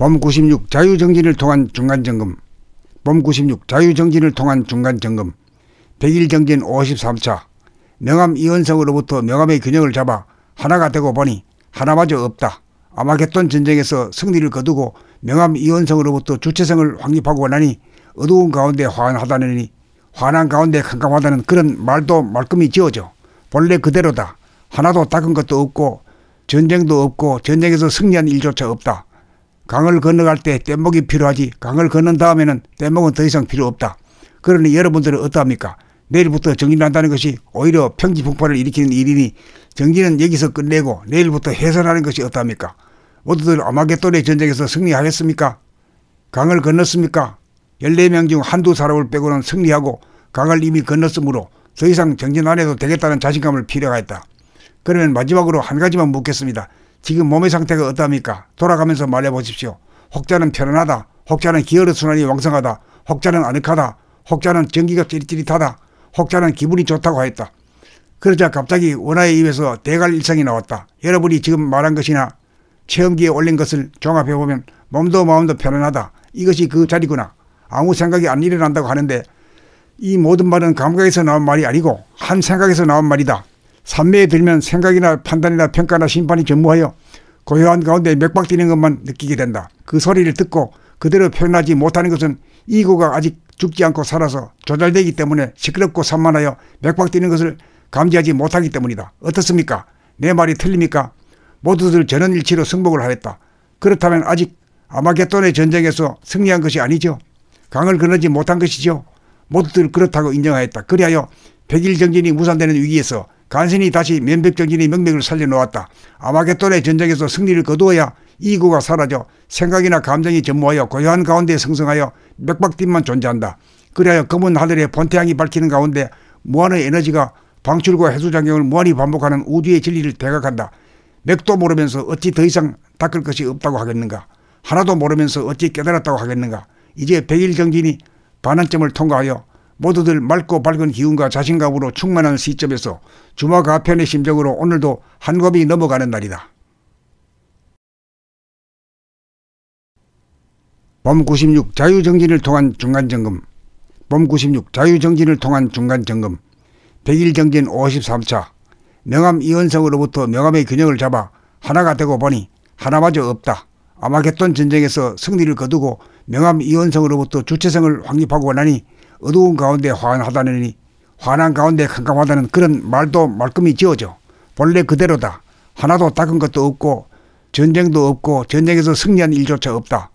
봄 96 자유정진을 통한 중간점검. 봄 96 자유정진을 통한 중간점검. 100일 정진 53차. 명함 이원성으로부터 명함의 균형을 잡아 하나가 되고 보니 하나마저 없다. 아마겟돈 전쟁에서 승리를 거두고 명함 이원성으로부터 주체성을 확립하고 나니 어두운 가운데 환하다느니 환한 가운데 캄캄하다는 그런 말도 말끔히 지어져. 본래 그대로다. 하나도 닦은 것도 없고 전쟁도 없고 전쟁에서 승리한 일조차 없다. 강을 건너갈 때 뗏목이 필요하지 강을 건넌 다음에는 뗏목은 더 이상 필요 없다. 그러니 여러분들은 어떠합니까? 내일부터 정진한다는 것이 오히려 평지폭발을 일으키는 일이니 정진은 여기서 끝내고 내일부터 해산하는 것이 어떠합니까? 모두들 아마겟돈의 전쟁에서 승리하였습니까? 강을 건넜습니까? 14명 중 한두 사람을 빼고는 승리하고 강을 이미 건넜으므로 더 이상 정진 안 해도 되겠다는 자신감을 필요하였다. 그러면 마지막으로 한 가지만 묻겠습니다. 지금 몸의 상태가 어떠합니까? 돌아가면서 말해보십시오. 혹자는 편안하다. 혹자는 기혈순환이 왕성하다. 혹자는 아늑하다. 혹자는 전기가 찌릿찌릿하다. 혹자는 기분이 좋다고 하였다. 그러자 갑자기 원하의 입에서 대갈일성이 나왔다. 여러분이 지금 말한 것이나 체험기에 올린 것을 종합해보면 몸도 마음도 편안하다. 이것이 그 자리구나. 아무 생각이 안 일어난다고 하는데 이 모든 말은 감각에서 나온 말이 아니고 한 생각에서 나온 말이다. 산매에 들면 생각이나 판단이나 평가나 심판이 전무하여 고요한 가운데 맥박 뛰는 것만 느끼게 된다. 그 소리를 듣고 그대로 표현하지 못하는 것은 이고가 아직 죽지 않고 살아서 조절되기 때문에 시끄럽고 산만하여 맥박 뛰는 것을 감지하지 못하기 때문이다. 어떻습니까? 내 말이 틀립니까? 모두들 전원일치로 승복을 하였다. 그렇다면 아직 아마겟돈의 전쟁에서 승리한 것이 아니죠. 강을 건너지 못한 것이죠. 모두들 그렇다고 인정하였다. 그리하여 100일 정진이 무산되는 위기에서 간신히 다시 면백정진의 명맥을 살려놓았다. 아마겟돈의 전쟁에서 승리를 거두어야 이구가 사라져 생각이나 감정이 전무하여 고요한 가운데 성성하여 맥박팀만 존재한다. 그리하여 검은 하늘에 본태양이 밝히는 가운데 무한의 에너지가 방출과 해수작용을 무한히 반복하는 우주의 진리를 대각한다. 맥도 모르면서 어찌 더 이상 닦을 것이 없다고 하겠는가? 하나도 모르면서 어찌 깨달았다고 하겠는가? 이제 100일 정진이 반환점을 통과하여 모두들 맑고 밝은 기운과 자신감으로 충만한 시점에서 주마가편의 심정으로 오늘도 한 곱이 넘어가는 날이다. 봄 96 자유정진을 통한 중간점검. 봄 96 자유정진을 통한 중간점검. 100일 정진 53차. 명함 이원성으로부터 명함의 균형을 잡아 하나가 되고 보니 하나마저 없다. 아마겟돈 전쟁에서 승리를 거두고 명함 이원성으로부터 주체성을 확립하고 나니 어두운 가운데 환하다느니 환한 가운데 캄캄하다는 그런 말도 말끔히 지어져. 본래 그대로다. 하나도 닦은 것도 없고 전쟁도 없고 전쟁에서 승리한 일조차 없다.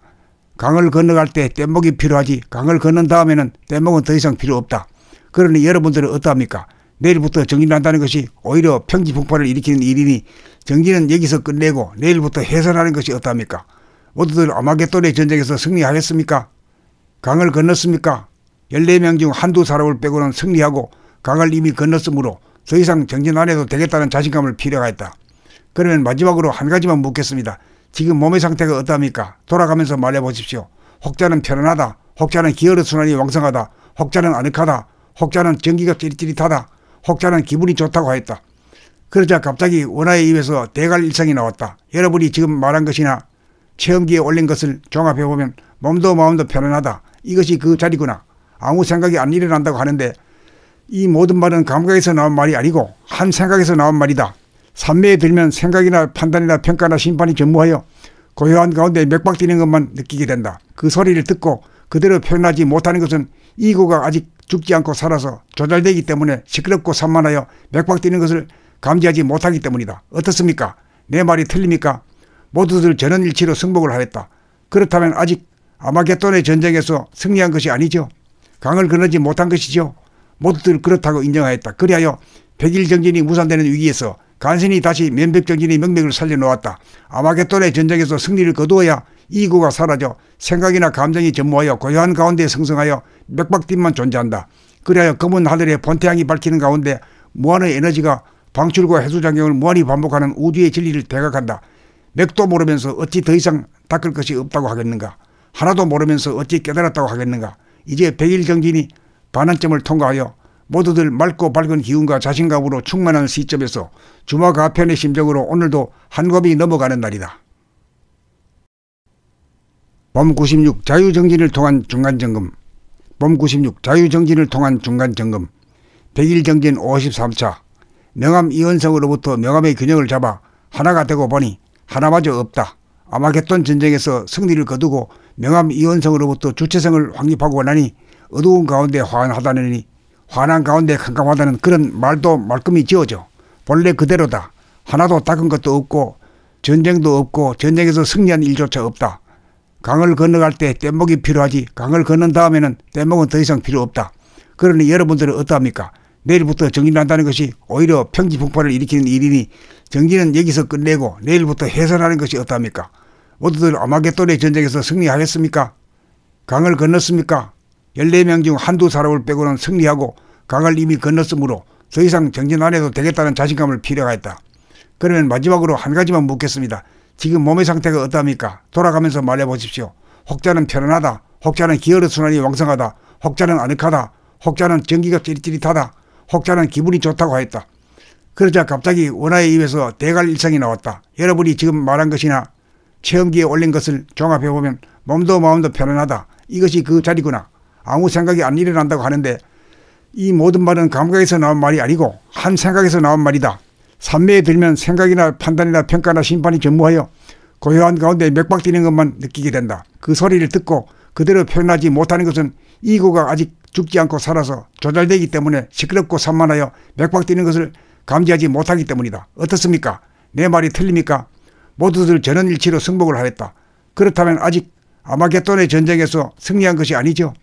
강을 건너갈 때 뗏목이 필요하지 강을 건넌 다음에는 뗏목은 더 이상 필요 없다. 그러니 여러분들은 어떠합니까? 내일부터 정진한다는 것이 오히려 평지폭발을 일으키는 일이니 정진은 여기서 끝내고 내일부터 해산하는 것이 어떠합니까? 모두들 아마겟돈의 전쟁에서 승리하였습니까? 강을 건넜습니까? 14명 중 한두 사람을 빼고는 승리하고 강을 이미 건넜으므로 더 이상 정진 안 해도 되겠다는 자신감을 필요하였다. 그러면 마지막으로 한 가지만 묻겠습니다. 지금 몸의 상태가 어떠합니까? 돌아가면서 말해보십시오. 혹자는 편안하다. 혹자는 기혈순환이 왕성하다. 혹자는 아늑하다. 혹자는 전기가 찌릿찌릿하다. 혹자는 기분이 좋다고 하였다. 그러자 갑자기 원하의 입에서 대갈일성이 나왔다. 여러분이 지금 말한 것이나 체험기에 올린 것을 종합해보면 몸도 마음도 편안하다. 이것이 그 자리구나. 아무 생각이 안 일어난다고 하는데 이 모든 말은 감각에서 나온 말이 아니고 한 생각에서 나온 말이다. 산매에 들면 생각이나 판단이나 평가나 심판이 전무하여 고요한 가운데 맥박 뛰는 것만 느끼게 된다. 그 소리를 듣고 그대로 표현하지 못하는 것은 이고가 아직 죽지 않고 살아서 조절되기 때문에 시끄럽고 산만하여 맥박 뛰는 것을 감지하지 못하기 때문이다. 어떻습니까? 내 말이 틀립니까? 모두들 전원일치로 승복을 하였다. 그렇다면 아직 아마겟돈의 전쟁에서 승리한 것이 아니죠. 강을 건너지 못한 것이죠. 모두들 그렇다고 인정하였다. 그리하여 100일 정진이 무산되는 위기에서 간신히 다시 면백정진의 명맥을 살려놓았다. 아마겟돈의 전쟁에서 승리를 거두어야 이구가 사라져 생각이나 감정이 전무하여 고요한 가운데 성성하여 맥박팀만 존재한다. 그리하여 검은 하늘에 본태양이 밝히는 가운데 무한의 에너지가 방출과 해수작용을 무한히 반복하는 우주의 진리를 대각한다. 맥도 모르면서 어찌 더 이상 닦을 것이 없다고 하겠는가? 하나도 모르면서 어찌 깨달았다고 하겠는가? 이제 100일 정진이 반환점을 통과하여 모두들 맑고 밝은 기운과 자신감으로 충만한 시점에서 주마가편의 심정으로 오늘도 한 곱이 넘어가는 날이다. 봄 96 자유정진을 통한 중간점검. 봄 96 자유정진을 통한 중간점검. 100일 정진 53차. 명함 이원성으로부터 명함의 균형을 잡아 하나가 되고 보니 하나마저 없다. 아마겟돈 전쟁에서 승리를 거두고 명함 이원성으로부터 주체성을 확립하고 나니 어두운 가운데 환하다느니 환한 가운데 캄캄하다는 그런 말도 말끔히 지어져. 본래 그대로다. 하나도 닦은 것도 없고 전쟁도 없고 전쟁에서 승리한 일조차 없다. 강을 건너갈 때 뗏목이 필요하지 강을 건넌 다음에는 뗏목은 더 이상 필요 없다. 그러니 여러분들은 어떠합니까? 내일부터 정진한다는 것이 오히려 평지폭발을 일으키는 일이니 정진은 여기서 끝내고 내일부터 해산하는 것이 어떠합니까? 모두들 아마겟돈의 전쟁에서 승리하였습니까? 강을 건넜습니까? 14명 중 한두 사람을 빼고는 승리하고 강을 이미 건넜으므로 더 이상 정진 안 해도 되겠다는 자신감을 필요하였다. 그러면 마지막으로 한 가지만 묻겠습니다. 지금 몸의 상태가 어떠합니까? 돌아가면서 말해보십시오. 혹자는 편안하다. 혹자는 기혈순환이 왕성하다. 혹자는 아늑하다. 혹자는 전기가 찌릿찌릿하다. 혹자는 기분이 좋다고 하였다. 그러자 갑자기 원하의 입에서 대갈일성이 나왔다. 여러분이 지금 말한 것이나 체험기에 올린 것을 종합해보면 몸도 마음도 편안하다. 이것이 그 자리구나. 아무 생각이 안 일어난다고 하는데 이 모든 말은 감각에서 나온 말이 아니고 한 생각에서 나온 말이다. 산매에 들면 생각이나 판단이나 평가나 심판이 전무하여 고요한 가운데 맥박 뛰는 것만 느끼게 된다. 그 소리를 듣고 그대로 표현하지 못하는 것은 이고가 아직 죽지 않고 살아서 조절되기 때문에 시끄럽고 산만하여 맥박 뛰는 것을 감지하지 못하기 때문이다. 어떻습니까? 내 말이 틀립니까? 모두들 전원일치로 승복을 하였다. 그렇다면 아직 아마겟돈의 전쟁에서 승리한 것이 아니죠.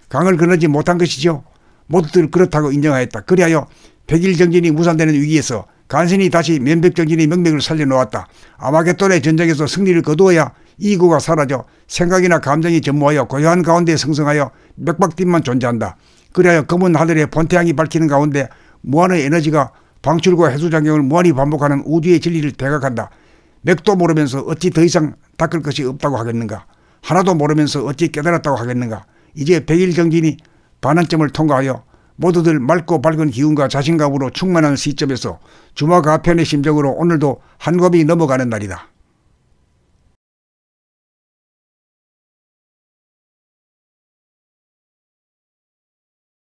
강을 건너지 못한 것이죠. 모두들 그렇다고 인정하였다. 그리하여 100일 정진이 무산되는 위기에서 간신히 다시 면백정진의 명맥을 살려놓았다. 아마겟돈의 전쟁에서 승리를 거두어야 이구가 사라져 생각이나 감정이 전무하여 고요한 가운데 성성하여 맥박팀만 존재한다. 그리하여 검은 하늘에 본태양이 밝히는 가운데 무한의 에너지가 방출과 해수작용을 무한히 반복하는 우주의 진리를 대각한다. 맥도 모르면서 어찌 더 이상 닦을 것이 없다고 하겠는가. 하나도 모르면서 어찌 깨달았다고 하겠는가. 이제 100일 정진이 반환점을 통과하여 모두들 맑고 밝은 기운과 자신감으로 충만한 시점에서 주마가편의 심정으로 오늘도 한 곱이 넘어가는 날이다.